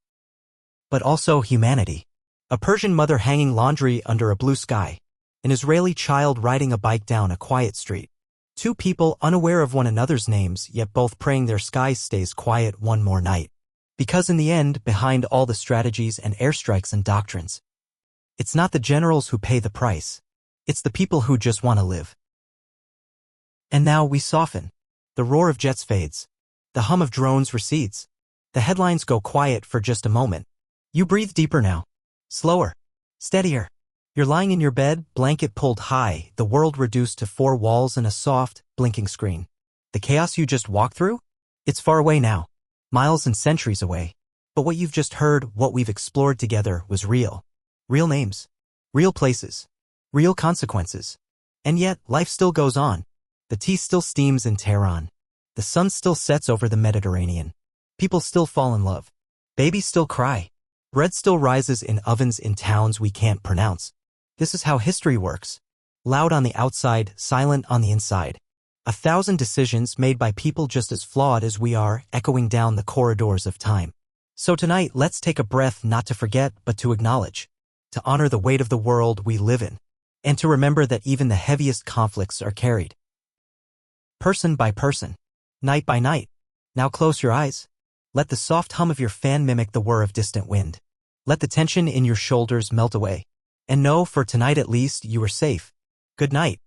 But also humanity. A Persian mother hanging laundry under a blue sky. An Israeli child riding a bike down a quiet street. Two people unaware of one another's names, yet both praying their sky stays quiet one more night. Because in the end, behind all the strategies and airstrikes and doctrines, it's not the generals who pay the price. It's the people who just want to live. And now we soften. The roar of jets fades. The hum of drones recedes. The headlines go quiet for just a moment. You breathe deeper now. Slower. Steadier. You're lying in your bed, blanket pulled high, the world reduced to four walls and a soft, blinking screen. The chaos you just walked through? It's far away now. Miles and centuries away. But what you've just heard, what we've explored together, was real. Real names. Real places. Real consequences. And yet, life still goes on. The tea still steams in Tehran. The sun still sets over the Mediterranean. People still fall in love. Babies still cry. Bread still rises in ovens in towns we can't pronounce. This is how history works. Loud on the outside, silent on the inside. 1,000 decisions made by people just as flawed as we are, echoing down the corridors of time. So tonight, let's take a breath, not to forget, but to acknowledge. To honor the weight of the world we live in. And to remember that even the heaviest conflicts are carried. Person by person. Night by night. Now close your eyes. Let the soft hum of your fan mimic the whir of distant wind. Let the tension in your shoulders melt away. And know, for tonight at least, you are safe. Good night.